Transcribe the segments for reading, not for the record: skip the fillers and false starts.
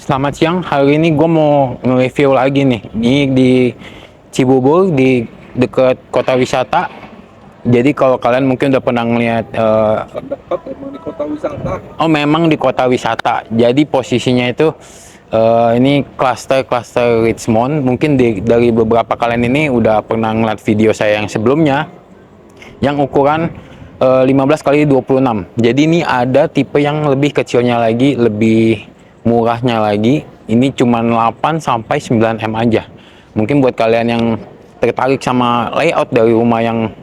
Selamat siang. Hari ini gue mau nge-review lagi nih. Ini di Cibubur, di dekat kota wisata. Jadi kalau kalian mungkin udah pernah ngeliat, Dekat emang di kota wisata. oh memang di kota wisata. Jadi posisinya itu ini klaster Richmond. Mungkin dari beberapa kalian ini udah pernah ngeliat video saya yang sebelumnya, yang ukuran 15 kali 26. Jadi ini ada tipe yang lebih kecilnya lagi, lebih murahnya lagi. Ini cuma 8 sampai 9 M aja. Mungkin buat kalian yang tertarik sama layout dari rumah yang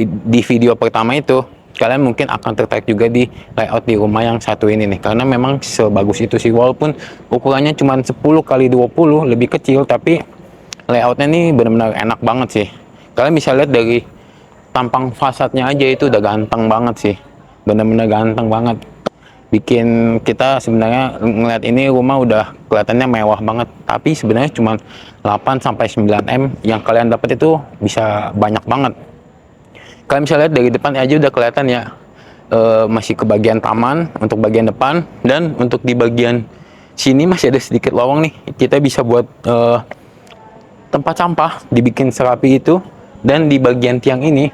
di video pertama itu, kalian mungkin akan tertarik juga di layout di rumah yang satu ini nih, karena memang sebagus itu sih. Walaupun ukurannya cuma 10 kali 20 lebih kecil, tapi layoutnya nih benar-benar enak banget sih. Kalian bisa lihat dari tampang fasadnya aja itu udah ganteng banget sih, bener-bener ganteng banget, bikin kita sebenarnya ngeliat ini rumah udah kelihatannya mewah banget. Tapi sebenarnya cuma 8 sampai 9 M yang kalian dapat itu bisa banyak banget. Kalian bisa lihat dari depan aja udah kelihatan ya, masih ke bagian taman untuk bagian depan, dan untuk di bagian sini masih ada sedikit lowong nih, kita bisa buat tempat sampah, dibikin serapi itu. Dan di bagian tiang ini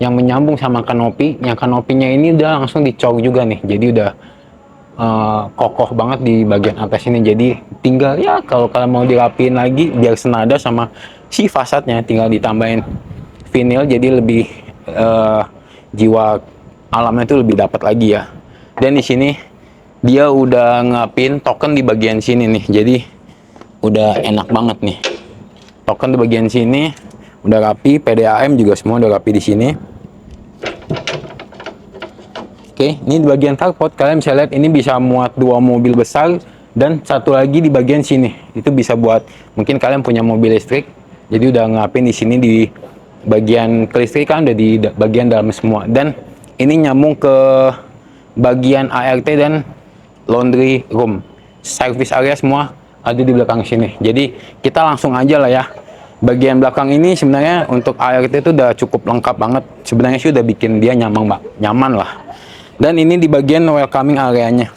yang menyambung sama kanopi, yang kanopinya ini udah langsung dicor juga nih, jadi udah kokoh banget di bagian atas ini. Jadi tinggal ya kalau kalian mau dirapiin lagi biar senada sama si fasadnya, tinggal ditambahin vinil, jadi lebih jiwa alamnya itu lebih dapat lagi ya. Dan di sini dia udah ngapin token di bagian sini nih, jadi udah enak banget nih. Token di bagian sini udah rapi, PDAM juga semua udah rapi di sini. Oke, ini di bagian carport kalian bisa lihat ini bisa muat 2 mobil besar, dan satu lagi di bagian sini itu bisa buat mungkin kalian punya mobil listrik. Jadi udah ngapin di sini di bagian kelistrikan udah di bagian dalam semua, dan ini nyambung ke bagian ART dan laundry room. Service area semua ada di belakang sini. Jadi kita langsung aja lah ya. Bagian belakang ini sebenarnya untuk ART itu udah cukup lengkap banget. Sebenarnya sih udah bikin dia nyaman lah. Dan ini di bagian welcoming areanya,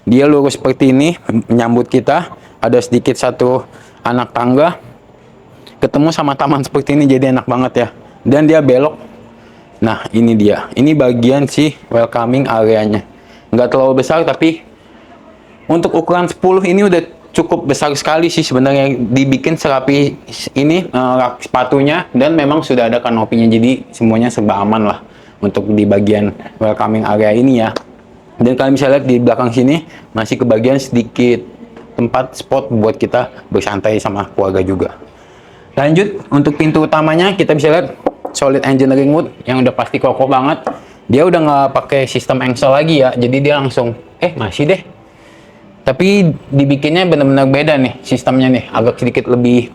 dia lurus seperti ini menyambut kita. Ada sedikit satu anak tangga ketemu sama taman seperti ini, jadi enak banget ya. Dan dia belok. Nah ini dia, ini bagian si welcoming areanya. Nggak terlalu besar, tapi untuk ukuran 10 ini udah cukup besar sekali sih sebenarnya. Dibikin serapi ini rak sepatunya, dan memang sudah ada kanopinya, jadi semuanya serba aman lah untuk di bagian welcoming area ini ya. Dan kalian bisa lihat di belakang sini masih kebagian sedikit tempat spot buat kita bersantai sama keluarga juga. Lanjut, untuk pintu utamanya kita bisa lihat solid engineering wood yang udah pasti kokoh banget. Dia udah nggak pakai sistem engsel lagi ya, jadi dia langsung masih deh, tapi dibikinnya benar-benar beda nih sistemnya nih, agak sedikit lebih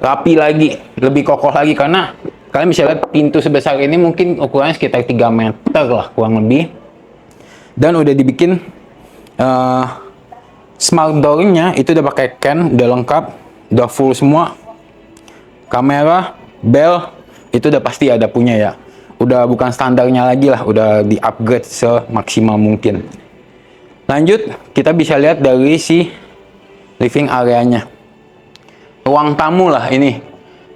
rapi lagi, lebih kokoh lagi. Karena kalian bisa lihat pintu sebesar ini mungkin ukurannya sekitar 3 meter lah kurang lebih, dan udah dibikin smart door-nya itu udah pakai can, udah lengkap, udah full semua. Kamera, bel itu udah pasti ada punya ya, udah bukan standarnya lagi lah, udah di upgrade semaksimal mungkin. Lanjut, kita bisa lihat dari si living areanya, ruang tamu lah ini.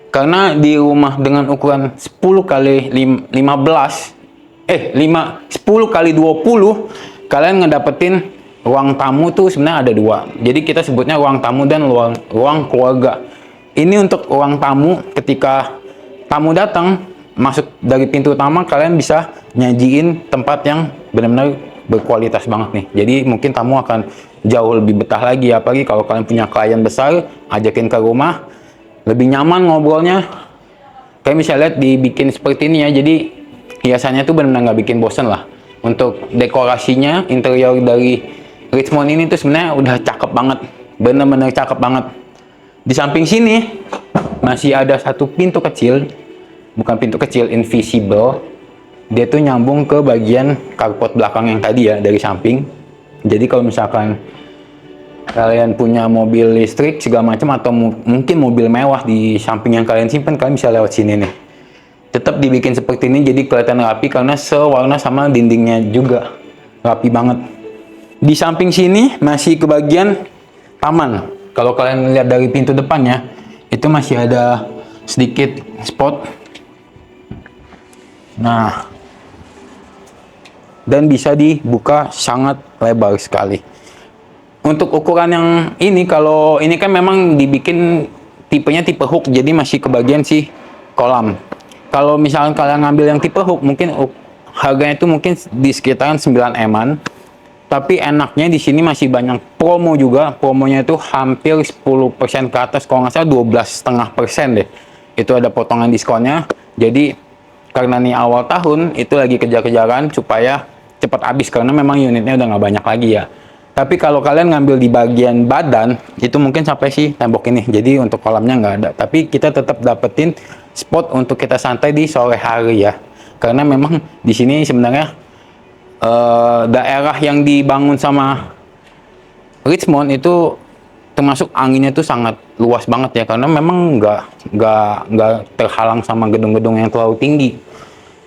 Karena di rumah dengan ukuran 10 kali 15 10 kali 20, kalian ngedapetin ruang tamu tuh sebenarnya ada 2. Jadi kita sebutnya ruang tamu dan ruang keluarga. Ini untuk ruang tamu, ketika tamu datang masuk dari pintu utama, kalian bisa nyajiin tempat yang benar-benar berkualitas banget nih. Jadi mungkin tamu akan jauh lebih betah lagi, apalagi kalau kalian punya klien besar, ajakin ke rumah, lebih nyaman ngobrolnya. Kalian bisa lihat dibikin seperti ini ya, jadi hiasannya tuh benar-benar nggak bikin bosen lah. Untuk dekorasinya, interior dari Richmond ini tuh sebenarnya udah cakep banget, benar-benar cakep banget. Di samping sini masih ada satu pintu kecil, bukan pintu kecil, invisible. Dia tuh nyambung ke bagian carport belakang yang tadi ya, dari samping. Jadi kalau misalkan kalian punya mobil listrik segala macam, atau mungkin mobil mewah di samping yang kalian simpan, kalian bisa lewat sini nih. Tetap dibikin seperti ini, jadi kelihatan rapi karena sewarna sama dindingnya juga, rapi banget. Di samping sini masih ke bagian taman. Kalau kalian lihat dari pintu depannya, itu masih ada sedikit spot. Nah, dan bisa dibuka sangat lebar sekali. Untuk ukuran yang ini, kalau ini kan memang dibikin tipenya tipe hook, jadi masih ke bagian si kolam. Kalau misalkan kalian ngambil yang tipe hook, mungkin harganya itu mungkin di sekitaran 9 M-an. Tapi enaknya di sini masih banyak promo juga. Promonya itu hampir 10% ke atas, kalau nggak salah 12,5% deh. Itu ada potongan diskonnya. Jadi karena ini awal tahun, itu lagi kejar-kejaran supaya cepat habis, karena memang unitnya udah nggak banyak lagi ya. Tapi kalau kalian ngambil di bagian badan, itu mungkin sampai si tembok ini. Jadi untuk kolamnya nggak ada. Tapi kita tetap dapetin spot untuk kita santai di sore hari ya. Karena memang di sini sebenarnya daerah yang dibangun sama Richmond itu termasuk anginnya itu sangat luas banget ya, karena memang nggak terhalang sama gedung-gedung yang terlalu tinggi.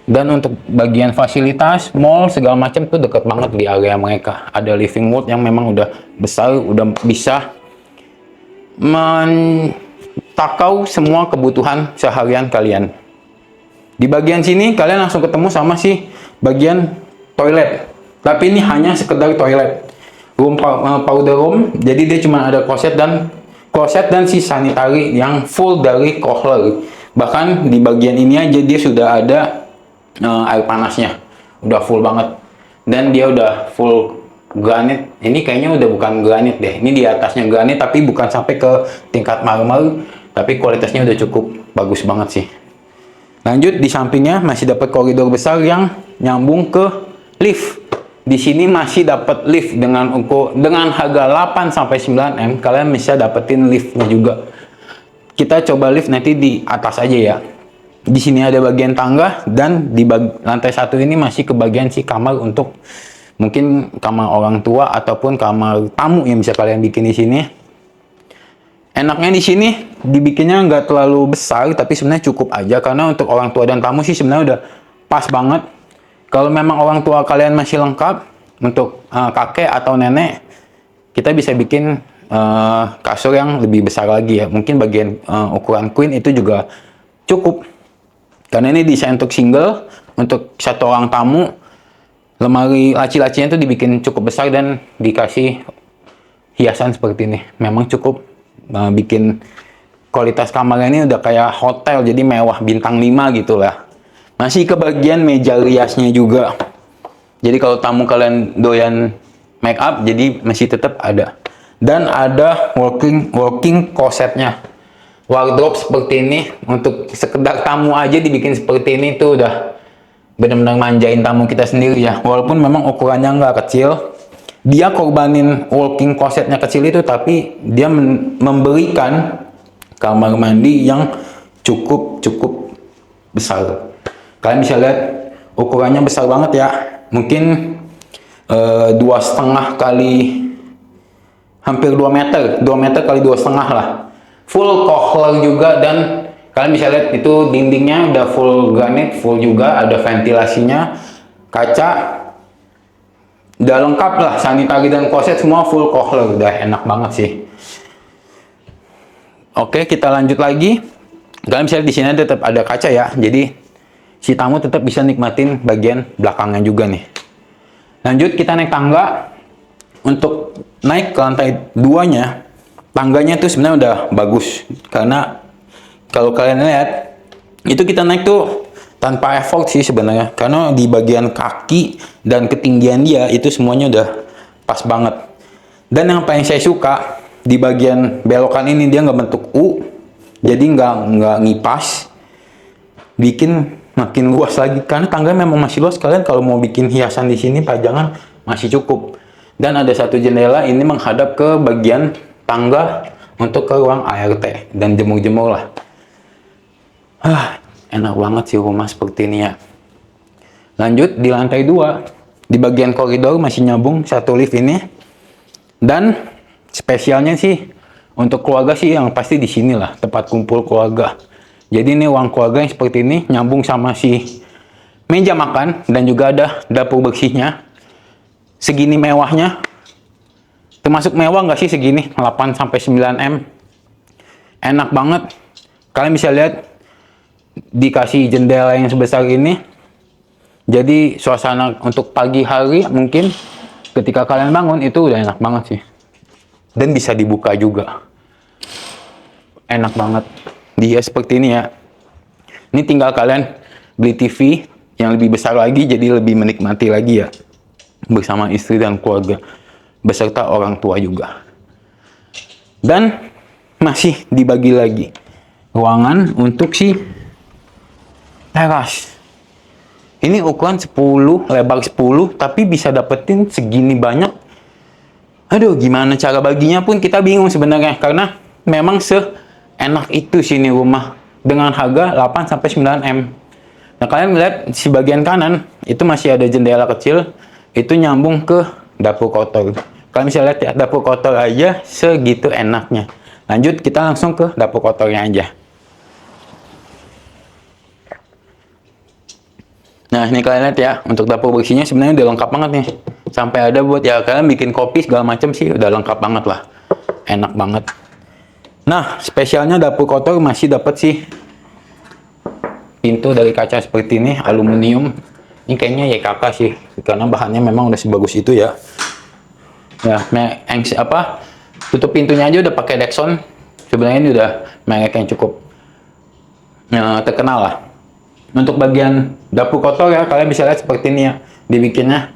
Dan untuk bagian fasilitas mall segala macam tuh deket banget di area mereka. Ada living world yang memang udah besar, udah bisa mentakau semua kebutuhan seharian kalian. Di bagian sini kalian langsung ketemu sama si bagian toilet, tapi ini hanya sekedar toilet, powder room. Jadi dia cuma ada kloset dan si sanitary yang full dari Kohler. Bahkan di bagian ini aja dia sudah ada air panasnya, udah full banget. Dan dia udah full granit. Ini kayaknya udah bukan granit deh, ini di atasnya granit tapi bukan sampai ke tingkat marmer, tapi kualitasnya udah cukup bagus banget sih. Lanjut, di sampingnya masih dapat koridor besar yang nyambung ke lift. Di sini masih dapat lift dengan harga 8 sampai 9 M, kalian bisa dapetin liftnya juga. Kita coba lift nanti di atas aja ya. Di sini ada bagian tangga, dan di lantai 1 ini masih ke bagian si kamar untuk mungkin kamar orang tua ataupun kamar tamu yang bisa kalian bikin di sini. Enaknya di sini dibikinnya nggak terlalu besar, tapi sebenarnya cukup aja, karena untuk orang tua dan tamu sih sebenarnya udah pas banget. Kalau memang orang tua kalian masih lengkap, untuk kakek atau nenek, kita bisa bikin kasur yang lebih besar lagi ya. Mungkin bagian ukuran queen itu juga cukup. Karena ini desain untuk single, untuk satu orang tamu, lemari laci-lacinya itu dibikin cukup besar dan dikasih hiasan seperti ini. Memang cukup bikin kualitas kamarnya ini udah kayak hotel, jadi mewah bintang 5 gitu lah. Masih ke bagian meja riasnya juga. Jadi kalau tamu kalian doyan make up, jadi masih tetap ada. Dan ada walking closetnya. Wardrobe seperti ini, untuk sekedar tamu aja dibikin seperti ini tuh udah benar-benar manjain tamu kita sendiri ya. Walaupun memang ukurannya nggak kecil, dia korbanin walking closetnya kecil itu, tapi dia memberikan kamar mandi yang cukup besar. Kalian bisa lihat ukurannya besar banget ya, mungkin 2,5 kali hampir 2 meter, 2 meter kali 2,5 lah. Full Kohler juga, dan kalian bisa lihat itu dindingnya udah full granit, full juga, ada ventilasinya, kaca, udah lengkap lah, sanitary dan kloset semua full Kohler, udah enak banget sih. Oke, kita lanjut lagi. Kalian bisa lihat di sini tetap ada kaca ya, jadi si tamu tetap bisa nikmatin bagian belakangnya juga nih. Lanjut, kita naik tangga. Untuk naik ke lantai 2-nya, tangganya tuh sebenarnya udah bagus, karena kalau kalian lihat itu kita naik tuh tanpa effort sih sebenarnya, karena di bagian kaki dan ketinggian dia itu semuanya udah pas banget. Dan yang paling saya suka, di bagian belokan ini dia nggak bentuk U, jadi nggak ngipas, bikin makin luas lagi, karena tangganya memang masih luas. Kalian kalau mau bikin hiasan di sini, pajangan masih cukup. Dan ada satu jendela ini menghadap ke bagian tangga untuk ke ruang ART dan jemur-jemur lah. Enak banget sih rumah seperti ini ya. Lanjut, di lantai 2, di bagian koridor masih nyambung satu lift ini. Dan spesialnya sih untuk keluarga sih yang pasti di sini lah, tempat kumpul keluarga. Jadi ini ruang keluarga yang seperti ini, nyambung sama si meja makan, dan juga ada dapur bersihnya. Segini mewahnya, termasuk mewah nggak sih segini 8 sampai 9 M. Enak banget. Kalian bisa lihat dikasih jendela yang sebesar ini. Jadi suasana untuk pagi hari mungkin ketika kalian bangun itu udah enak banget sih. Dan bisa dibuka juga. Enak banget. Dia seperti ini ya. Ini tinggal kalian beli TV yang lebih besar lagi, jadi lebih menikmati lagi ya. Bersama istri dan keluarga. Beserta orang tua juga. Dan masih dibagi lagi ruangan untuk si teras. Ini ukuran 10, lebar 10, tapi bisa dapetin segini banyak. Aduh, gimana cara baginya pun kita bingung sebenarnya. Karena memang seenak itu sini rumah. Dengan harga 8 sampai 9 M. Nah, kalian lihat di bagian kanan, itu masih ada jendela kecil. Itu nyambung ke dapur kotor. Kalian bisa lihat ya, dapur kotor aja segitu enaknya. Lanjut, kita langsung ke dapur kotornya aja. Nah, ini kalian lihat ya, untuk dapur bersihnya sebenarnya udah lengkap banget nih. Sampai ada buat ya kalian bikin kopi segala macam sih, udah lengkap banget lah. Enak banget. Nah, spesialnya dapur kotor masih dapat sih pintu dari kaca seperti ini, aluminium. Ini kayaknya YKK sih, karena bahannya memang udah sebagus itu ya. Ya, tutup pintunya aja udah pakai Dexon. Sebenarnya ini udah merek yang cukup terkenal lah. Untuk bagian dapur kotor ya, kalian bisa lihat seperti ini ya, dibikinnya.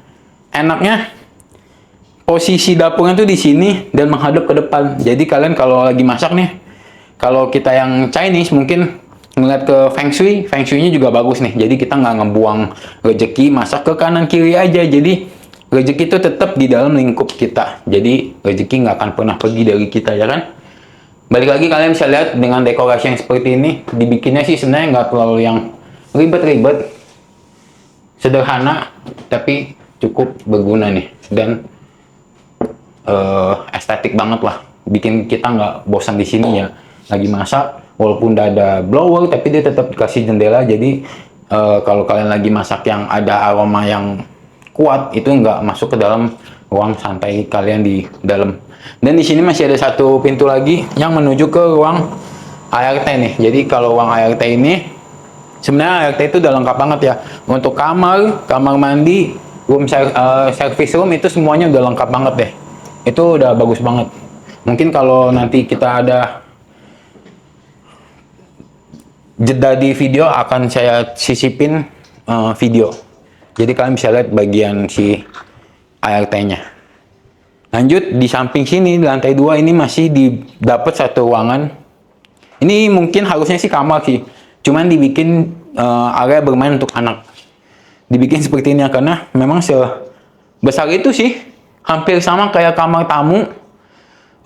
Enaknya posisi dapurnya tuh di sini dan menghadap ke depan. Jadi kalian kalau lagi masak nih, kalau kita yang Chinese mungkin ngeliat ke Feng Shui-nya juga bagus nih. Jadi kita nggak ngebuang rezeki masak ke kanan kiri aja. Jadi rezeki itu tetap di dalam lingkup kita. Jadi rezeki nggak akan pernah pergi dari kita ya kan. Balik lagi kalian bisa lihat dengan dekorasi yang seperti ini, dibikinnya sih sebenarnya nggak terlalu yang ribet-ribet, sederhana tapi cukup berguna nih dan estetik banget lah, bikin kita nggak bosan di sini ya. Lagi masak walaupun udah ada blower tapi dia tetap dikasih jendela, jadi kalau kalian lagi masak yang ada aroma yang kuat itu nggak masuk ke dalam ruang santai kalian di dalam. Dan di sini masih ada satu pintu lagi yang menuju ke ruang ART nih. Jadi kalau ruang ART ini sebenarnya ART itu udah lengkap banget ya. Untuk kamar mandi, service room itu semuanya udah lengkap banget deh. Itu udah bagus banget. Mungkin kalau nanti kita ada jeda di video akan saya sisipin video. Jadi kalian bisa lihat bagian si ART-nya. Lanjut di samping sini di lantai 2 ini masih dapat satu ruangan. Ini mungkin harusnya sih kamar sih. Cuman dibikin area bermain untuk anak. Dibikin seperti ini ya, karena memang sebesar itu sih. Hampir sama kayak kamar tamu.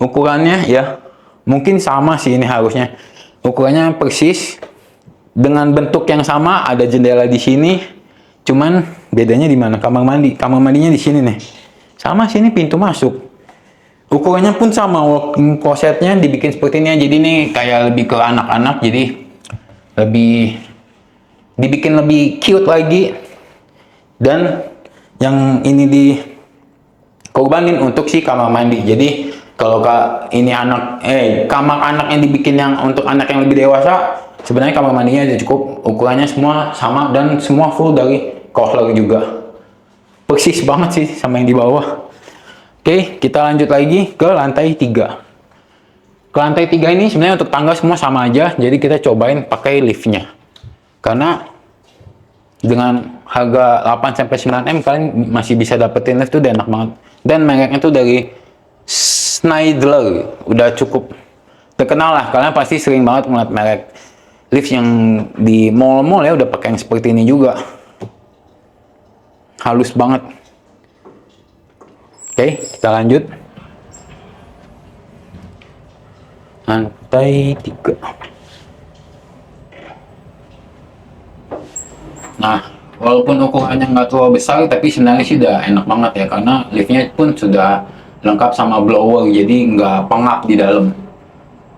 Ukurannya ya. Mungkin sama sih ini harusnya. Ukurannya persis. Dengan bentuk yang sama, ada jendela di sini. Cuman bedanya di mana? Kamar mandi. Kamar mandinya di sini nih. Sama sini pintu masuk. Ukurannya pun sama. Walk-in closetnya dibikin seperti ini. Jadi ini kayak lebih ke anak-anak. Jadi dibikin lebih cute lagi. Dan yang ini dikorbanin untuk si kamar mandi. Jadi kalau ini kamar anak yang dibikin yang untuk anak yang lebih dewasa, sebenarnya kamar mandinya udah cukup. Ukurannya semua sama dan semua full dari Kohler juga. Persis banget sih sama yang di bawah. Oke, kita lanjut lagi ke lantai 3. Ke lantai 3 ini sebenarnya untuk tangga semua sama aja. Jadi kita cobain pakai liftnya. Karena dengan harga 8-9 M kalian masih bisa dapetin lift tuh udah enak banget. Dan mereknya tuh dari Schneider. Udah cukup terkenal lah. Kalian pasti sering banget ngeliat merek lift yang di mall-mall ya udah pakai yang seperti ini juga. Halus banget. Oke, kita lanjut. Lantai 3. Nah, walaupun ukurannya nggak terlalu besar, tapi sebenarnya sih udah enak banget ya. Karena liftnya pun sudah lengkap sama blower, jadi nggak pengap di dalam.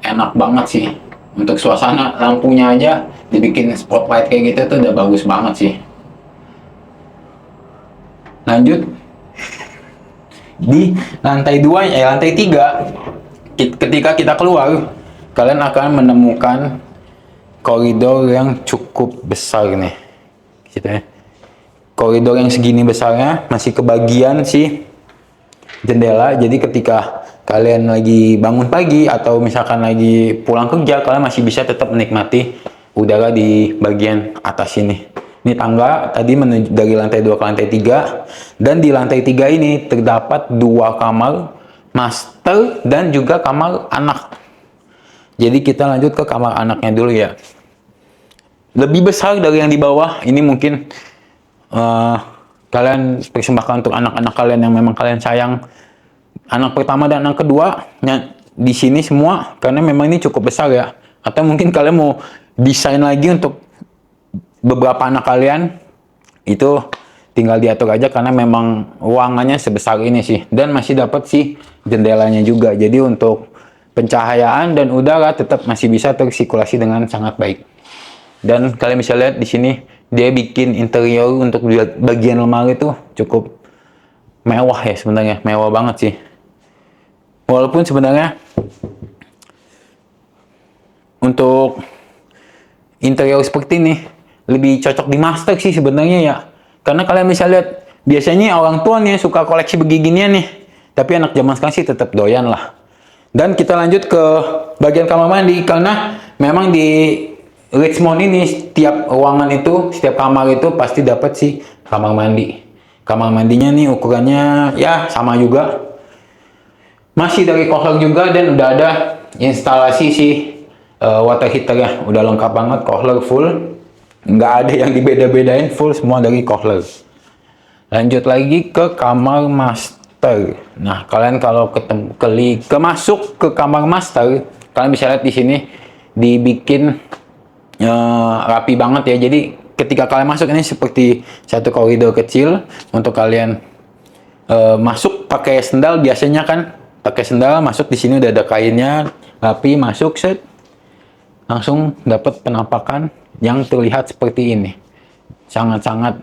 Enak banget sih. Untuk suasana lampunya aja dibikin spotlight kayak gitu tuh udah bagus banget sih. Lanjut, Di lantai 3, ketika kita keluar, kalian akan menemukan koridor yang cukup besar nih. Gitu ya. Koridor yang segini besarnya masih kebagian si jendela. Jadi ketika kalian lagi bangun pagi atau misalkan lagi pulang kerja, kalian masih bisa tetap menikmati udara di bagian atas ini. Ini tangga tadi menuju dari lantai 2 ke lantai 3, dan di lantai 3 ini terdapat 2 kamar master dan juga kamar anak. Jadi kita lanjut ke kamar anaknya dulu ya. Lebih besar dari yang di bawah. Ini mungkin kalian persembahkan untuk anak-anak kalian yang memang kalian sayang. Anak pertama dan anak kedua di sini semua, karena memang ini cukup besar ya. Atau mungkin kalian mau desain lagi untuk beberapa anak kalian, itu tinggal diatur aja karena memang ruangannya sebesar ini sih. Dan masih dapat sih jendelanya juga. Jadi untuk pencahayaan dan udara tetap masih bisa tersirkulasi dengan sangat baik. Dan kalian bisa lihat di sini dia bikin interior untuk bagian lemari itu cukup mewah ya sebenarnya, mewah banget sih. Walaupun sebenarnya untuk interior seperti ini lebih cocok di master sih sebenarnya ya. Karena kalian bisa lihat biasanya orang tua nih suka koleksi beginian nih, tapi anak zaman sekarang sih tetap doyan lah. Dan kita lanjut ke bagian kamar mandi, karena memang di Richmond ini setiap ruangan itu, setiap kamar itu pasti dapat sih kamar mandi. Kamar mandinya nih ukurannya ya sama juga, masih dari Kohler juga, dan udah ada instalasi sih water heater ya, udah lengkap banget. Kohler full, nggak ada yang dibeda-bedain, full semua dari Kohler. Lanjut lagi ke kamar master. Nah, kalian kalau masuk ke kamar master, kalian bisa lihat di sini dibikin rapi banget ya. Jadi ketika kalian masuk ini seperti satu koridor kecil untuk kalian masuk pakai sendal. Biasanya kan pakai sendal masuk, di sini udah ada kainnya, rapi, masuk set, langsung dapat penampakan yang terlihat seperti ini. Sangat-sangat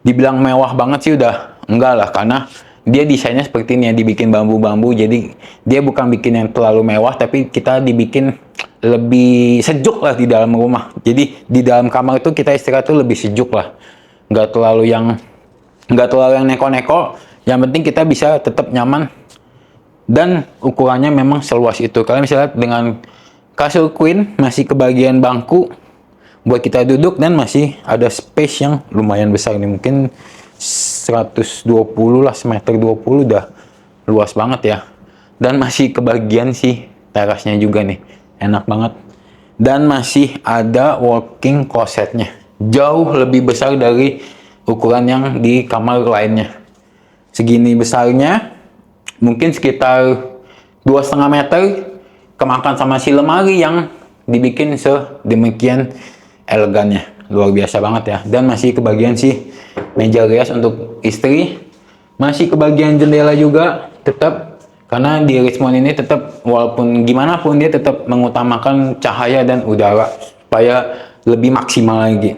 dibilang mewah banget sih udah enggak lah, karena dia desainnya seperti ini ya, dibikin bambu-bambu. Jadi dia bukan bikin yang terlalu mewah, tapi kita dibikin lebih sejuk lah di dalam rumah. Jadi di dalam kamar itu kita istirahat tuh lebih sejuk lah, nggak terlalu yang neko-neko. Yang penting kita bisa tetap nyaman, dan ukurannya memang seluas itu. Kalian bisa lihat dengan kasur queen, masih kebagian bangku buat kita duduk, dan masih ada space yang lumayan besar nih, mungkin 120 lah, 1,20 udah luas banget ya. Dan masih kebagian sih terasnya juga nih, enak banget. Dan masih ada walking closetnya, jauh lebih besar dari ukuran yang di kamar lainnya. Segini besarnya, mungkin sekitar 2,5 meter, kemakan sama si lemari yang dibikin sedemikian elegannya, luar biasa banget ya. Dan masih kebagian sih meja rias untuk istri, masih kebagian jendela juga tetap, karena di Richmond ini tetap walaupun gimana pun dia tetap mengutamakan cahaya dan udara supaya lebih maksimal lagi.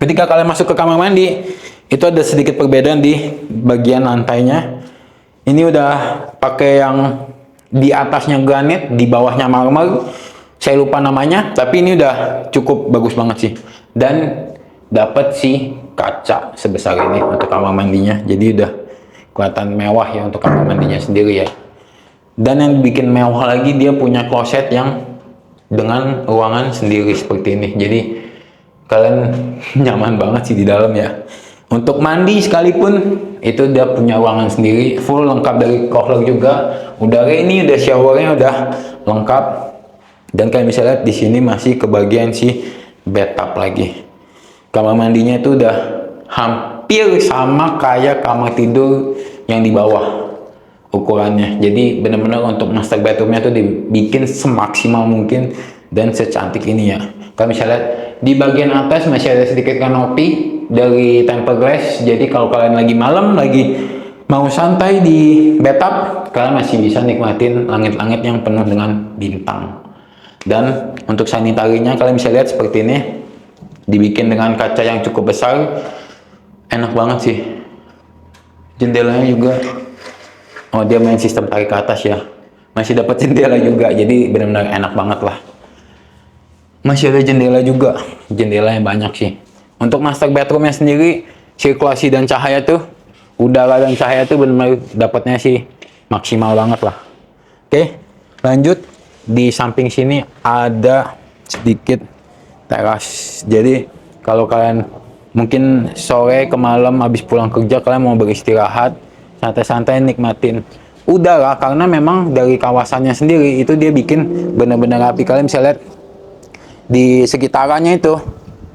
Ketika kalian masuk ke kamar mandi, itu ada sedikit perbedaan di bagian lantainya. Ini udah pakai yang di atasnya granit, di bawahnya marmer. Saya lupa namanya, tapi ini udah cukup bagus banget sih. Dan dapat sih kaca sebesar ini untuk kamar mandinya. Jadi udah kelihatan mewah ya untuk kamar mandinya sendiri ya. Dan yang bikin mewah lagi, dia punya kloset yang dengan ruangan sendiri seperti ini. Jadi kalian nyaman banget sih di dalam ya. Untuk mandi sekalipun itu dia punya ruangan sendiri, full lengkap dari Kohler juga. Udara ini udah showernya udah lengkap. Dan kalian bisa lihat di sini masih kebagian si bathtub lagi. Kamar mandinya itu udah hampir sama kayak kamar tidur yang di bawah ukurannya. Jadi benar-benar untuk master bedroomnya tuh dibikin semaksimal mungkin dan secantik ini ya. Kalian bisa lihat di bagian atas masih ada sedikit kanopi dari tempered glass. Jadi kalau kalian lagi malam, lagi mau santai di bathtub, kalian masih bisa nikmatin langit-langit yang penuh dengan bintang. Dan untuk sanitarinya kalian bisa lihat seperti ini, dibikin dengan kaca yang cukup besar, enak banget sih. Jendelanya juga Oh, dia main sistem tarik ke atas ya. Masih dapat jendela juga, jadi benar-benar enak banget lah. Masih ada jendela juga, jendela yang banyak sih. Untuk master bedroomnya sendiri, sirkulasi dan cahaya tuh, udara dan cahaya tuh benar-benar dapatnya sih maksimal banget lah. Oke, lanjut. Di samping sini ada sedikit teras. Jadi kalau kalian mungkin sore ke malam habis pulang kerja, kalian mau beristirahat, santai-santai nikmatin udara, karena memang dari kawasannya sendiri itu dia bikin benar-benar rapi. Kalian bisa lihat di sekitarannya itu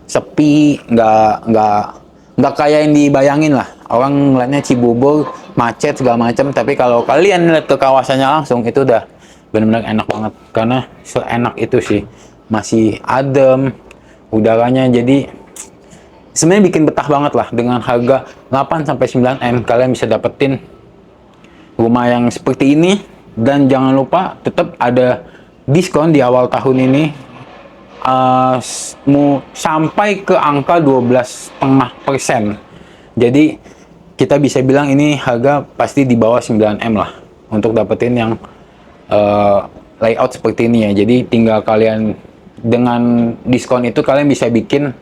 sepi, nggak kayak yang dibayangin lah. Orang ngeliatnya Cibubur macet segala macam, tapi kalau kalian lihat ke kawasannya langsung itu udah benar-benar enak banget, karena seenak itu sih, masih adem udaranya. Jadi sebenarnya bikin betah banget lah. Dengan harga 8-9 M kalian bisa dapetin rumah yang seperti ini. Dan jangan lupa tetap ada diskon di awal tahun ini, sampai ke angka 12,5%. Jadi kita bisa bilang ini harga pasti di bawah 9M lah untuk dapetin yang layout seperti ini ya. Jadi tinggal kalian dengan diskon itu kalian bisa bikin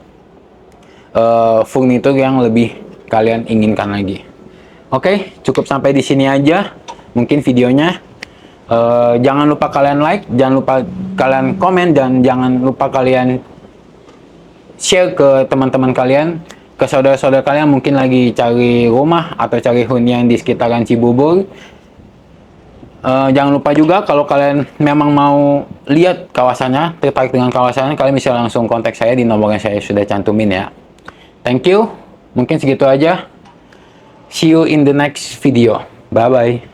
furnitur yang lebih kalian inginkan lagi. Oke, cukup sampai di sini aja mungkin videonya. Jangan lupa kalian like, jangan lupa kalian komen, dan jangan lupa kalian share ke teman-teman kalian, ke saudara-saudara kalian mungkin lagi cari rumah atau cari hunian di sekitaran Cibubur. Jangan lupa juga kalau kalian memang mau lihat kawasannya, tertarik dengan kawasannya, kalian bisa langsung kontak saya di nomor yang saya sudah cantumin ya. Thank you, mungkin segitu aja. See you in the next video. Bye bye.